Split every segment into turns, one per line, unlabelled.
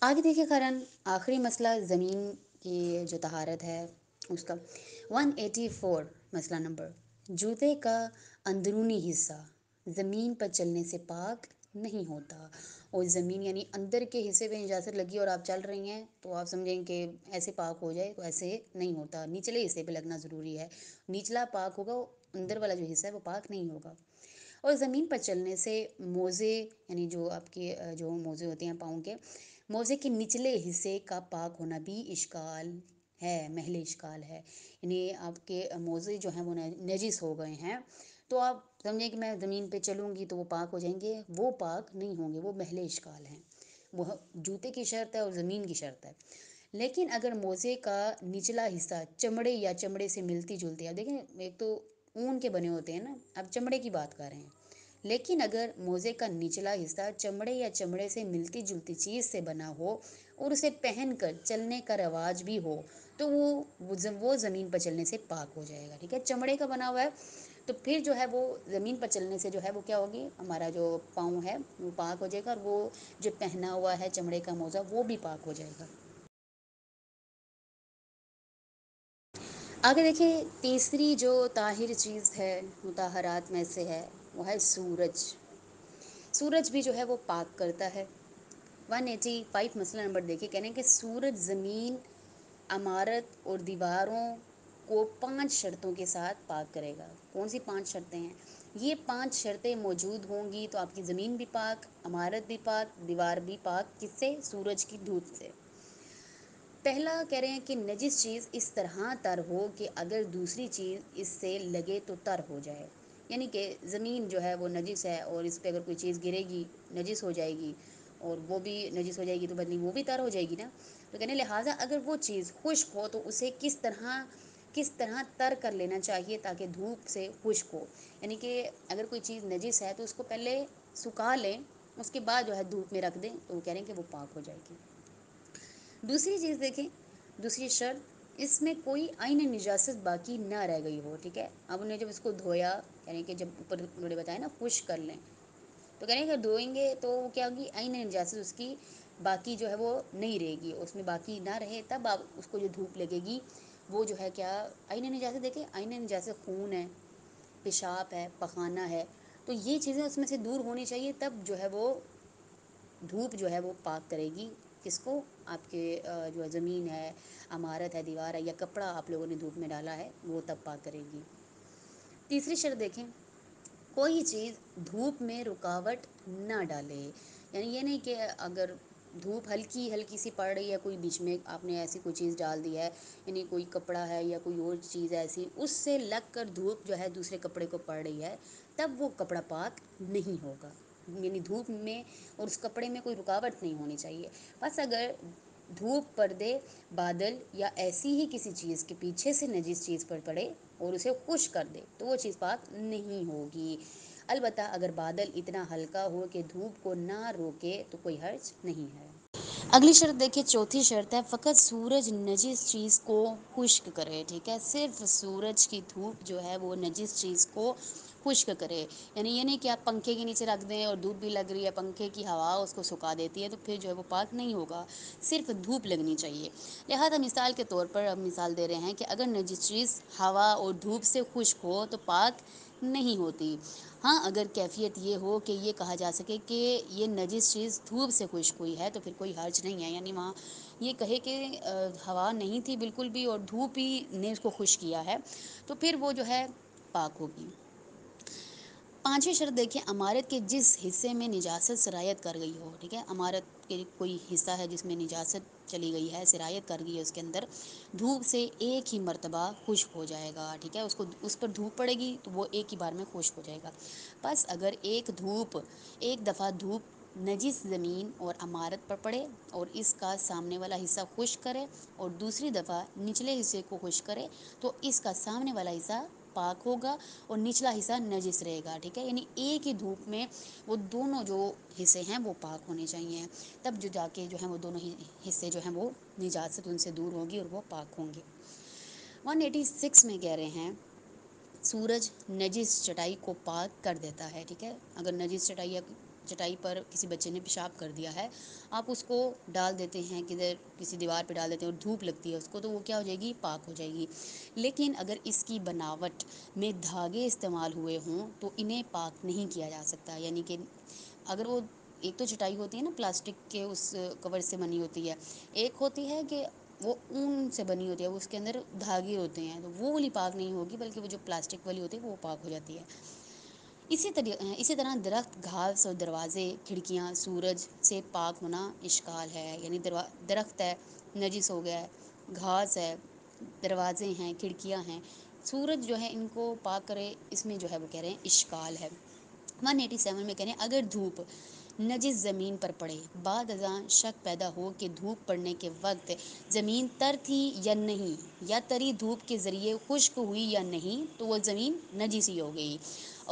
آگے دیکھیے قرآن، آخری مسئلہ زمین کی جو طہارت ہے اس کا 184 مسئلہ نمبر، جوتے کا اندرونی حصہ زمین پر چلنے سے پاک نہیں ہوتا۔ اور زمین یعنی اندر کے حصے پہ نجاست لگی اور آپ چل رہی ہیں تو آپ سمجھیں کہ ایسے پاک ہو جائے، تو ایسے نہیں ہوتا، نچلے حصے پہ لگنا ضروری ہے، نچلا پاک ہوگا، اندر والا جو حصہ ہے وہ پاک نہیں ہوگا۔ اور زمین پر چلنے سے موزے یعنی جو آپ کے جو موزے ہوتے ہیں پاؤں کے، موزے کے نچلے حصے کا پاک ہونا بھی اشکال ہے، محل اشکال ہے، یعنی آپ کے موزے جو ہیں وہ نجس ہو گئے ہیں، تو آپ سمجھیں کہ میں زمین پہ چلوں گی تو وہ پاک ہو جائیں گے، وہ پاک نہیں ہوں گے، وہ محل اشکال ہیں، وہ جوتے کی شرط ہے اور زمین کی شرط ہے۔ لیکن اگر موزے کا نچلا حصہ چمڑے یا چمڑے سے ملتی جلتی ہے، دیکھیں ایک تو اون کے بنے ہوتے ہیں نا، اب چمڑے کی بات کر رہے ہیں، لیکن اگر موزے کا نچلا حصہ چمڑے یا چمڑے سے ملتی جلتی چیز سے بنا ہو اور اسے پہن کر چلنے کا رواج بھی ہو تو وہ زمین پر چلنے سے پاک ہو جائے گا، ٹھیک ہے، چمڑے کا بنا ہوا ہے تو پھر جو ہے وہ زمین پر چلنے سے جو ہے وہ کیا ہوگی، ہمارا جو پاؤں ہے وہ پاک ہو جائے گا، اور وہ جو پہنا ہوا ہے چمڑے کا موزہ وہ بھی پاک ہو جائے گا۔ آگے دیکھیں، تیسری جو طاہر چیز ہے مطہرات میں سے ہے وہ ہے سورج۔ سورج بھی جو ہے وہ پاک کرتا ہے۔ 185 مسئلہ نمبر دیکھیے، کہنے کہ سورج زمین، عمارت اور دیواروں کو 5 شرطوں کے ساتھ پاک کرے گا۔ کون سی 5 شرطیں ہیں؟ یہ 5 شرطیں موجود ہوں گی تو آپ کی زمین بھی پاک، عمارت بھی پاک، دیوار بھی پاک، کس سے؟ سورج کی دھوپ سے۔ پہلا کہہ رہے ہیں کہ نجس چیز اس طرح تر ہو کہ اگر دوسری چیز اس سے لگے تو تر ہو جائے، یعنی کہ زمین جو ہے وہ نجس ہے اور اس پہ اگر کوئی چیز گرے گی نجس ہو جائے گی، اور وہ بھی نجس ہو جائے گی تو بدلی وہ بھی تر ہو جائے گی نا، تو کہنے لہٰذا اگر وہ چیز خشک ہو تو اسے کس طرح تر کر لینا چاہیے تاکہ دھوپ سے خشک ہو، یعنی کہ اگر کوئی چیز نجس ہے تو اس کو پہلے سکھا لیں، اس کے بعد جو ہے دھوپ میں رکھ دیں تو وہ کہہ رہے ہیں کہ وہ پاک ہو جائے گی۔ دوسری چیز دیکھیں، دوسری شرط، اس میں کوئی عین نجاست باقی نہ رہ گئی ہو، ٹھیک ہے، اب انہیں جب اس کو دھویا، یعنی کہ جب اوپر انہوں نے بتایا نا خشک کر لیں، تو کہنے کہ دھوئیں گے تو وہ کیا ہوگی، عین نجاست اس کی باقی جو ہے وہ نہیں رہے گی، اس میں باقی نہ رہے تب آپ اس کو جو دھوپ لگے گی وہ جو ہے کیا عین نجاست، دیکھیں عین نجاست خون ہے، پیشاب ہے، پخانہ ہے، تو یہ چیزیں اس میں سے دور ہونی چاہیے، تب جو ہے وہ دھوپ جو ہے وہ پاک کرے گی کس کو، آپ کے جو زمین ہے، عمارت ہے، دیوار ہے، یا کپڑا آپ لوگوں نے دھوپ میں ڈالا ہے وہ تب پاک کرے گی۔ تیسری شرط دیکھیں، کوئی چیز دھوپ میں رکاوٹ نہ ڈالے، یعنی یہ نہیں کہ اگر دھوپ ہلکی ہلکی سی پڑ رہی ہے، کوئی بیچ میں آپ نے ایسی کوئی چیز ڈال دی ہے، یعنی کوئی کپڑا ہے یا کوئی اور چیز ایسی، اس سے لگ کر دھوپ جو ہے دوسرے کپڑے کو پڑ رہی ہے، تب وہ کپڑا پاک نہیں ہوگا، یعنی دھوپ میں اور اس کپڑے میں کوئی رکاوٹ نہیں ہونی چاہیے، بس اگر دھوپ، پردے، بادل یا ایسی ہی کسی چیز کے پیچھے سے نجس چیز پر پڑے اور اسے خشک کر دے تو وہ چیز پاک نہیں ہوگی، البتہ اگر بادل اتنا ہلکا ہو کہ دھوپ کو نہ روکے تو کوئی حرج نہیں ہے۔ اگلی شرط دیکھیے، چوتھی شرط ہے فقط سورج نجس چیز کو خشک کرے، ٹھیک ہے، صرف سورج کی دھوپ جو ہے وہ نجس چیز کو خشک کرے، یعنی یہ نہیں کہ آپ پنکھے کے نیچے رکھ دیں اور دھوپ بھی لگ رہی ہے، پنکھے کی ہوا اس کو سکھا دیتی ہے تو پھر جو ہے وہ پاک نہیں ہوگا، صرف دھوپ لگنی چاہیے۔ لہذا مثال کے طور پر اب مثال دے رہے ہیں کہ اگر نجس چیز ہوا اور دھوپ سے خشک ہو تو پاک نہیں ہوتی، ہاں اگر کیفیت یہ ہو کہ یہ کہا جا سکے کہ یہ نجس چیز دھوپ سے خشک ہوئی ہے تو پھر کوئی حرج نہیں ہے، یعنی وہاں یہ کہے کہ ہوا نہیں تھی بالکل بھی اور دھوپ ہی نے اس کو خشک کیا ہے تو پھر وہ جو ہے پاک ہوگی۔ پانچویں شرط دیکھیں، عمارت کے جس حصے میں نجاست سرایت کر گئی ہو، ٹھیک ہے، عمارت کے کوئی حصہ ہے جس میں نجاست چلی گئی ہے، سرایت کر گئی ہے، اس کے اندر دھوپ سے ایک ہی مرتبہ خشک ہو جائے گا، ٹھیک ہے، اس پر دھوپ پڑے گی تو وہ ایک ہی بار میں خشک ہو جائے گا، بس اگر ایک دفعہ دھوپ نجس زمین اور عمارت پر پڑے اور اس کا سامنے والا حصہ خشک کرے اور دوسری دفعہ نچلے حصے کو خشک کرے تو اس کا سامنے والا حصہ پاک ہوگا اور نچلا حصہ نجس رہے گا، ٹھیک ہے، یعنی ایک ہی دھوپ میں وہ دونوں جو حصے ہیں وہ پاک ہونے چاہیے، تب جو جا کے جو ہیں وہ دونوں ہی حصے جو ہیں وہ نجاست ان سے دور ہوگی اور وہ پاک ہوں گے۔ 186 میں کہہ رہے ہیں سورج نجس چٹائی کو پاک کر دیتا ہے، ٹھیک ہے، اگر نجس چٹائی چٹائی پر کسی بچے نے پیشاب کر دیا ہے، آپ اس کو ڈال دیتے ہیں کدھر کسی دیوار پہ ڈال دیتے ہیں اور دھوپ لگتی ہے اس کو، تو وہ کیا ہو جائے گی؟ پاک ہو جائے گی۔ لیکن اگر اس کی بناوٹ میں دھاگے استعمال ہوئے ہوں تو انہیں پاک نہیں کیا جا سکتا، یعنی کہ اگر وہ ایک تو چٹائی ہوتی ہے نا پلاسٹک کے اس کور سے بنی ہوتی ہے، ایک ہوتی ہے کہ وہ اون سے بنی ہوتی ہے، وہ اس کے اندر دھاگے ہوتے ہیں، تو وہ والی پاک نہیں ہوگی، بلکہ وہ جو پلاسٹک والی ہوتی ہے وہ پاک ہو جاتی ہے۔ اسی طرح درخت، گھاس اور دروازے، کھڑکیاں سورج سے پاک ہونا اشکال ہے، یعنی درخت ہے نجس ہو گیا ہے، گھاس ہے، دروازے ہیں، کھڑکیاں ہیں، سورج جو ہے ان کو پاک کرے، اس میں جو ہے وہ کہہ رہے ہیں اشکال ہے۔ 187 میں کہہ رہے ہیں اگر دھوپ نجس زمین پر پڑے، بعد ازاں شک پیدا ہو کہ دھوپ پڑنے کے وقت زمین تر تھی یا نہیں، یا تری دھوپ کے ذریعے خشک ہوئی یا نہیں، تو وہ زمین نجس ہی ہو گئی۔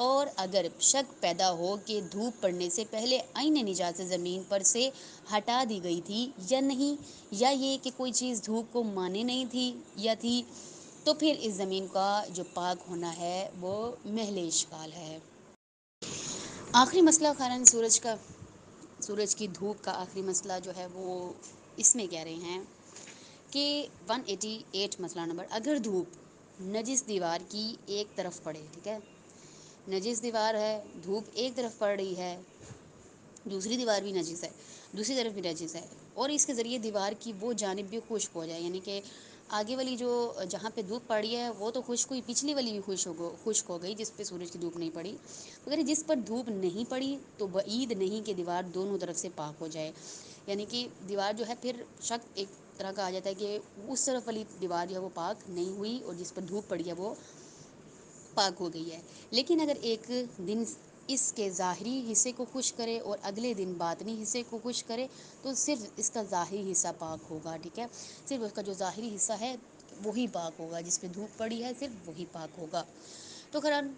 اور اگر شک پیدا ہو کہ دھوپ پڑنے سے پہلے عین نجاست زمین پر سے ہٹا دی گئی تھی یا نہیں، یا یہ کہ کوئی چیز دھوپ کو مانے نہیں تھی یا تھی، تو پھر اس زمین کا جو پاک ہونا ہے وہ محل اشکال ہے۔ آخری مسئلہ خاراً سورج کی دھوپ کا آخری مسئلہ جو ہے وہ اس میں کہہ رہے ہیں کہ 188 مسئلہ نمبر، اگر دھوپ نجس دیوار کی ایک طرف پڑے، ٹھیک ہے، نجس دیوار ہے، دھوپ ایک طرف پڑ رہی ہے، دوسری دیوار بھی نجس ہے، دوسری طرف بھی نجس ہے، اور اس کے ذریعے دیوار کی وہ جانب بھی خشک ہو جائے، یعنی کہ آگے والی جو جہاں پہ دھوپ پڑی ہے وہ تو خشک ہوئی، پچھلی والی بھی خشک ہو گئی جس پہ سورج کی دھوپ نہیں پڑی، مگر جس پر دھوپ نہیں پڑی تو بعید نہیں کہ دیوار دونوں طرف سے پاک ہو جائے، یعنی کہ دیوار جو ہے پھر شک ایک طرح کا آ جاتا ہے کہ اس طرف والی دیوار جو ہے وہ پاک نہیں ہوئی اور جس پر دھوپ پڑی ہے وہ پاک ہو گئی ہے۔ لیکن اگر ایک دن اس کے ظاہری حصے کو خشک کرے اور اگلے دن باطنی حصے کو خشک کرے تو صرف اس کا ظاہری حصہ پاک ہوگا، ٹھیک ہے، صرف اس کا جو ظاہری حصہ ہے وہی پاک ہوگا، جس پہ دھوپ پڑی ہے صرف وہی پاک ہوگا۔ تو خیران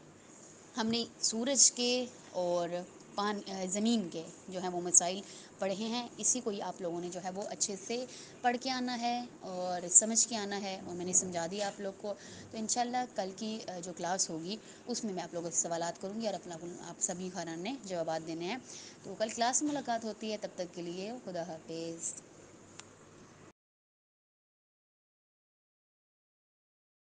ہم نے سورج کے اور زمین کے جو ہیں وہ مسائل پڑھے ہیں، اسی کو ہی آپ لوگوں نے جو ہے وہ اچھے سے پڑھ کے آنا ہے اور سمجھ کے آنا ہے، اور میں نے سمجھا دیا آپ لوگ کو۔ تو انشاءاللہ کل کی جو کلاس ہوگی اس میں آپ لوگوں سے سوالات کروں گی اور آپ سبھی خانان نے جوابات دینے ہیں۔ تو کل کلاس میں ملاقات ہوتی ہے، تب تک کے لیے خدا حافظ۔